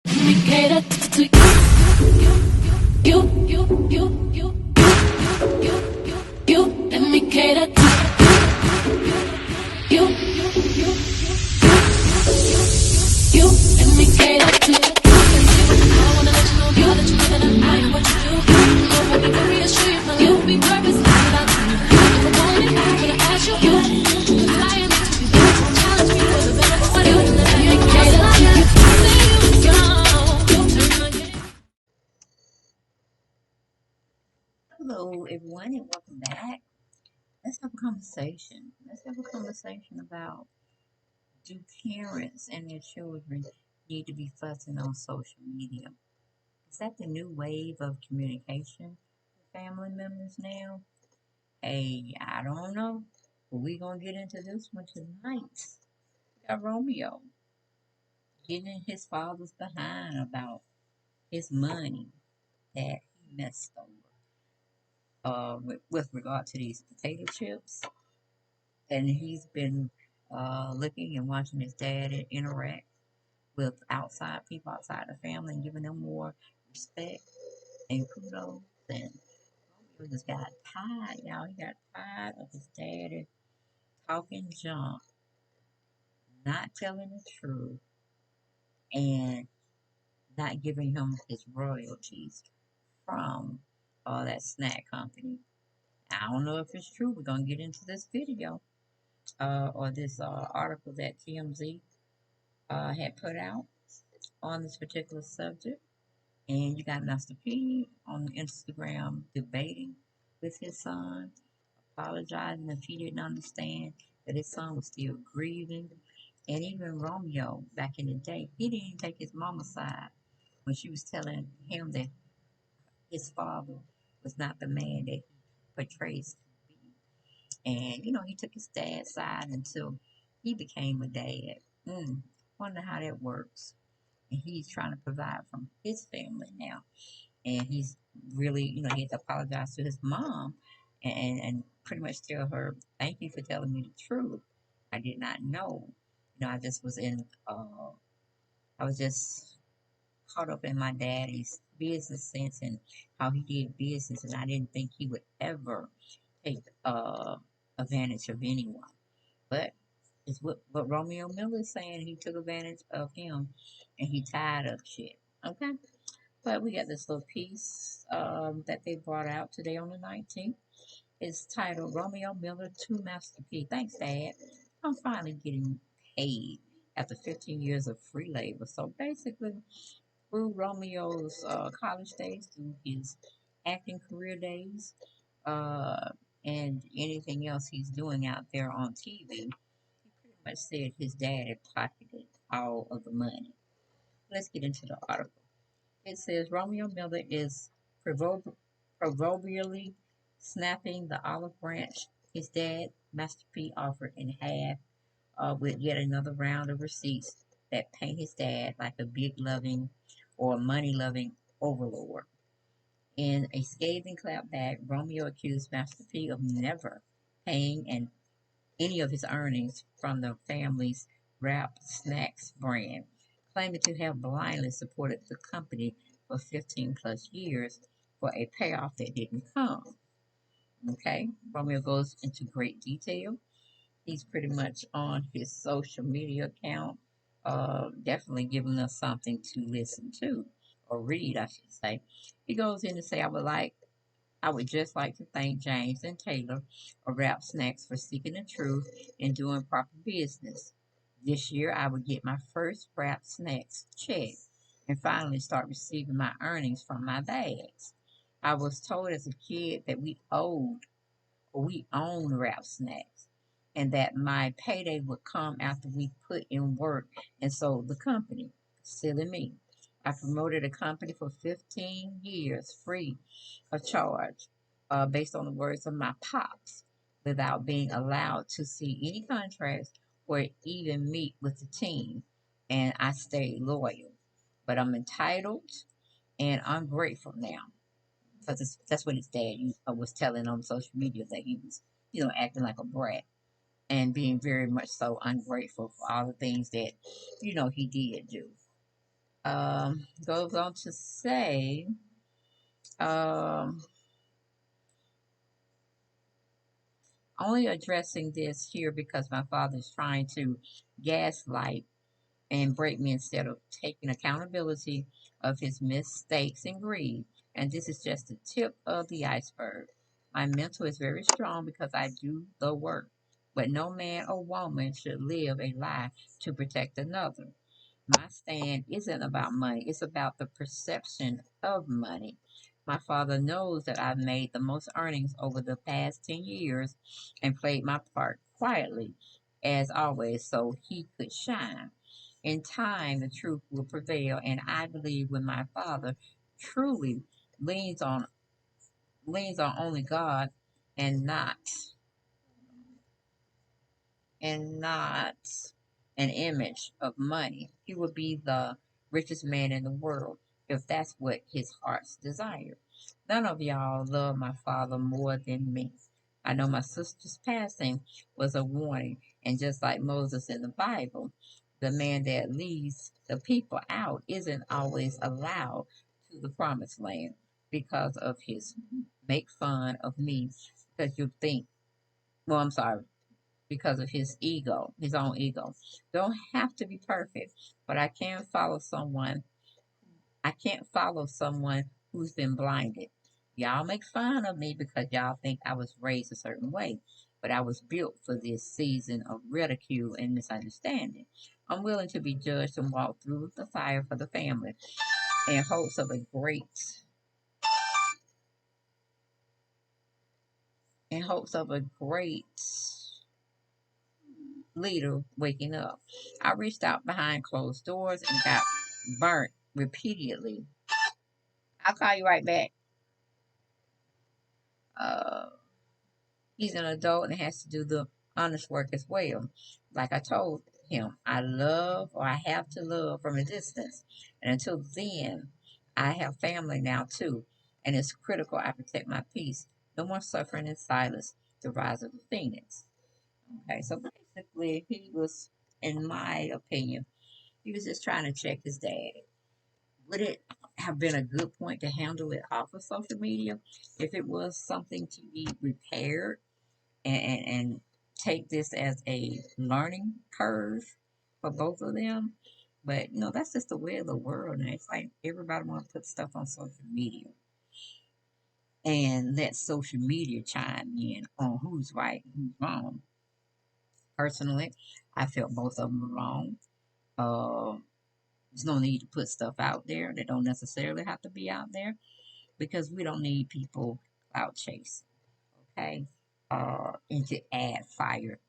me cater to you. Let me cater to you. Let me cater to I wanna let you know, girl, that you know that I am what you do. So let me reassure you, my love will be purpose without you. If I want it, I'm gonna ask you. Flying to be better, so challenge me for the better. What do you let me cater to you? Hello, everyone, and welcome back. Let's have a conversation. Let's have a conversation about, do parents and their children need to be fussing on social media? Is that the new wave of communication for family members now? Hey, I don't know, but we're going to get into this one tonight. We got Romeo getting in his father's behind about his money that he messed over with regard to these potato chips. And he's been looking and watching his dad interact with outside people outside the family and giving them more respect and kudos. And he just got tired, y'all. He got tired of his daddy talking junk, not telling the truth, and not giving him his royalties from that snack company. I don't know if it's true. We're gonna get into this video or this article that TMZ had put out on this particular subject. And you got Master P on Instagram debating with his son, apologizing if he didn't understand that his son was still grieving. And even Romeo, back in the day, he didn't even take his mama's side when she was telling him that his father was not the man that he portrays to be. And, he took his dad's side until he became a dad. Wonder how that works. And he's trying to provide from his family now. And he's really, he had to apologize to his mom and pretty much tell her, thank you for telling me the truth. I did not know. I just was I was just caught up in my daddy's business sense and how he did business, and I didn't think he would ever take advantage of anyone. But it's what Romeo Miller is saying. He took advantage of him, and he tired of shit. Okay, but we got this little piece that they brought out today on the 19th. It's titled "Romeo Miller to Master P." Thanks, Dad. I'm finally getting paid after 15 years of free labor. So basically, through Romeo's college days, through his acting career days, uh, and anything else he's doing out there on TV, he pretty much said his dad had pocketed all of the money. Let's get into the article. It says Romeo Miller is proverbially snapping the olive branch his dad, Master P, offered in half with yet another round of receipts that paint his dad like a big loving or money loving overlord. In a scathing clapback, Romeo accused Master P of never paying any of his earnings from the family's Rap Snacks brand, claiming to have blindly supported the company for 15 plus years for a payoff that didn't come. Okay, Romeo goes into great detail. He's pretty much on his social media account, definitely giving us something to listen to or read, I should say. He goes in to say, I would just like to thank James and Taylor of Rap Snacks for seeking the truth and doing proper business. This year, I would get my first Rap Snacks check and finally start receiving my earnings from my bags. I was told as a kid that we own Rap Snacks and that my payday would come after we put in work and sold the company. Silly me. I promoted a company for 15 years free of charge, based on the words of my pops, without being allowed to see any contracts or even meet with the team. And I stayed loyal. But I'm entitled and ungrateful now. Because that's what his dad was telling on social media, that he was, acting like a brat and being very much so ungrateful for all the things that, he did do. Goes on to say, um, only addressing this here because my father's trying to gaslight and break me instead of taking accountability of his mistakes and greed. And this is just the tip of the iceberg. My mental is very strong because I do the work, but no man or woman should live a lie to protect another. My stand isn't about money, it's about the perception of money. My father knows that I've made the most earnings over the past 10 years and played my part quietly, as always, so he could shine. In time, the truth will prevail, and I believe when my father truly leans on leans on only God and not an image of money. He would be the richest man in the world if that's what his heart's desire. None of y'all love my father more than me. I know my sister's passing was a warning, and just like Moses in the Bible, the man that leads the people out isn't always allowed to the promised land because of his make fun of me because you think, well, I'm sorry, because of his ego, his own ego. Don't have to be perfect, but I can't follow someone who's been blinded. Y'all make fun of me because y'all think I was raised a certain way, but I was built for this season of ridicule and misunderstanding. I'm willing to be judged and walk through the fire for the family in hopes of a great leader waking up. I reached out behind closed doors and got burnt repeatedly. I'll call you right back. Uh, he's an adult and has to do the honest work as well. Like I told him, I love or I have to love from a distance. And until then, I have family now too. And it's critical I protect my peace. No more suffering in silence. The rise of the phoenix. Okay, so basically, he was, in my opinion, he was just trying to check his dad. Would it have been a good point to handle it off of social media if it was something to be repaired and take this as a learning curve for both of them? But that's just the way of the world, and it's like everybody want to put stuff on social media and let social media chime in on who's right and who's wrong. Personally, I felt both of them were wrong. Uh, there's no need to put stuff out there that don't necessarily have to be out there because we don't need people out chasing, okay? And to add fire,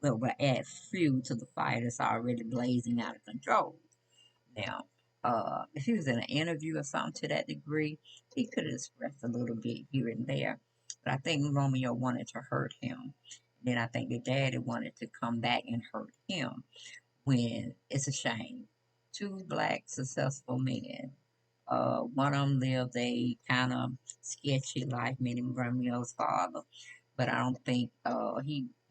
well, we'll add fuel to the fire that's already blazing out of control. Now, if he was in an interview or something to that degree, he could have expressed a little bit here and there. But I think Romeo wanted to hurt him. Then I think the daddy wanted to come back and hurt him when it's a shame. Two black successful men. One of them lived a kind of sketchy life, meaning Romeo's father, but I don't think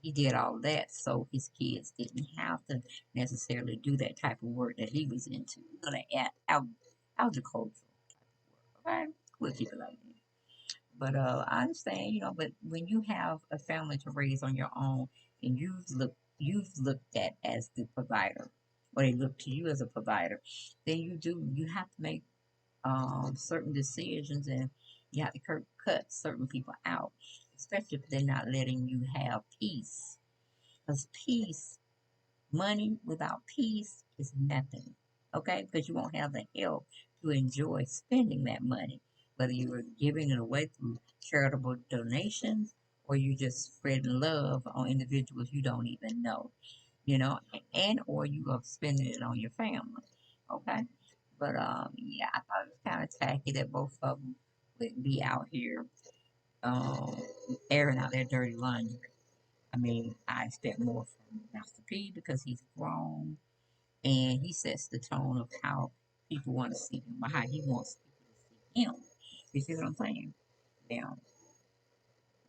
he did all that so his kids didn't have to necessarily do that type of work that he was into. That agricultural work. Okay, we'll keep it like that. But I understand, but when you have a family to raise on your own and you've looked at as the provider, or they look to you as a provider, then you have to make certain decisions and you have to cut certain people out, especially if they're not letting you have peace. Because peace, money without peace is nothing. Okay? Because you won't have the help to enjoy spending that money, whether you are giving it away through charitable donations or you just spreading love on individuals you don't even know, and or you are spending it on your family. Okay? But yeah, I thought it was kind of tacky that both of them would be out here um, airing out their dirty laundry. I mean, I expect more from Master P because he's grown and he sets the tone of how people want to see him or how he wants people to see him. You see what I'm saying? Now,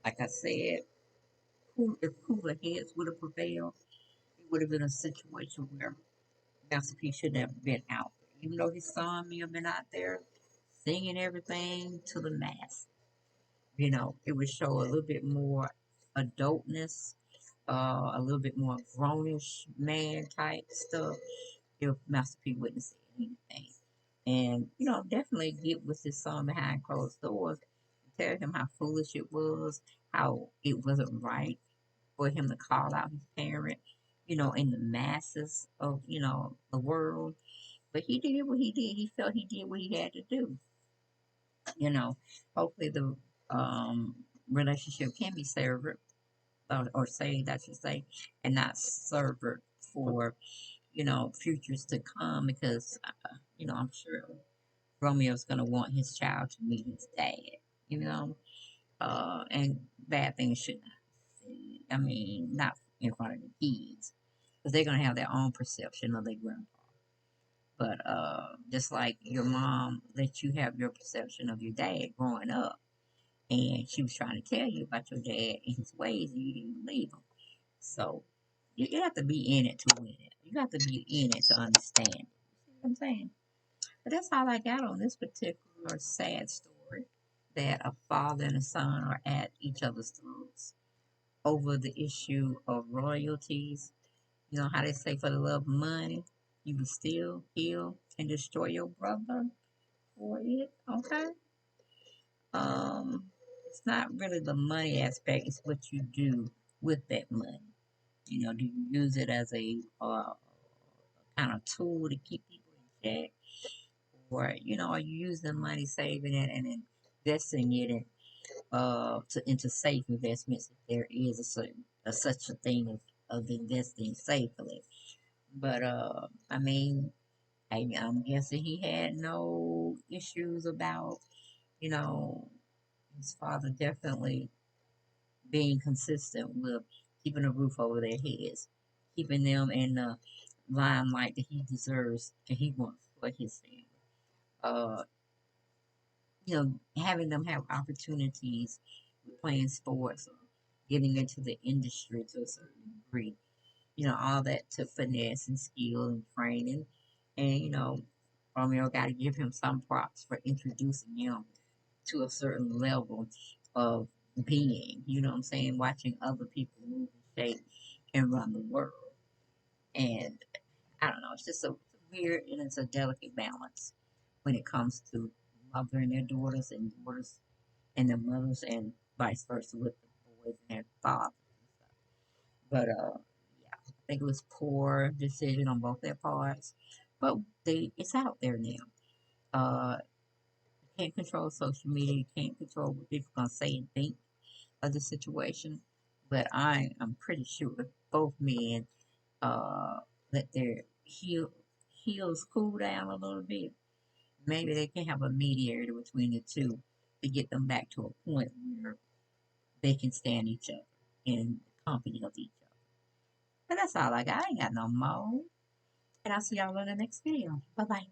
like I said, if cooler heads would have prevailed, it would have been a situation where Master P shouldn't have been out. even though his son may have been out there singing everything to the mass. It would show a little bit more adultness, a little bit more grownish man type stuff if Master P wouldn't say anything. And, definitely get with his son behind closed doors, tell him how foolish it was, how it wasn't right for him to call out his parent, in the masses of, the world. But he did what he did. He felt he did what he had to do. You know, hopefully the um, relationship can be severed or saved, I should say, and not severed for, futures to come because, I'm sure Romeo's going to want his child to meet his dad, you know, and bad things should not be said. I mean, not in front of the kids because they're going to have their own perception of their grandpa. But just like your mom let you have your perception of your dad growing up, and she was trying to tell you about your dad and his ways, and you didn't believe him. So you have to be in it to win it. You have to be in it to understand it. You see what I'm saying? But that's all I got on this particular sad story that a father and a son are at each other's throats over the issue of royalties. You know how they say for the love of money, you will steal, kill, and destroy your brother for it. Okay? It's not really the money aspect, it's what you do with that money. Do you use it as a kind of tool to keep people in check? Or, are you using the money, saving it, and investing it into safe investments if there is such a thing of investing safely? But, I mean, I'm guessing he had no issues about, you know, his father definitely being consistent with keeping a roof over their heads, keeping them in the limelight that he deserves and he wants for his family. Uh, having them have opportunities with playing sports or getting into the industry to a certain degree. All that to finesse and skill and training. And, Romeo got to give him some props for introducing him to a certain level of being, you know what I'm saying? Watching other people move and shake and run the world. And I don't know, it's just a weird and it's a delicate balance when it comes to mother and their daughters and daughters and their mothers and vice versa with the boys and their fathers and stuff. But yeah, I think it was poor decision on both their parts. But it's out there now. You can't control social media. You can't control what people gonna say and think of the situation. But I am pretty sure if both men uh, let their heels cool down a little bit, maybe they can have a mediator between the two to get them back to a point where they can stand each other in the company of each other. But that's all I got. I ain't got no more. And I'll see y'all in the next video. Bye bye.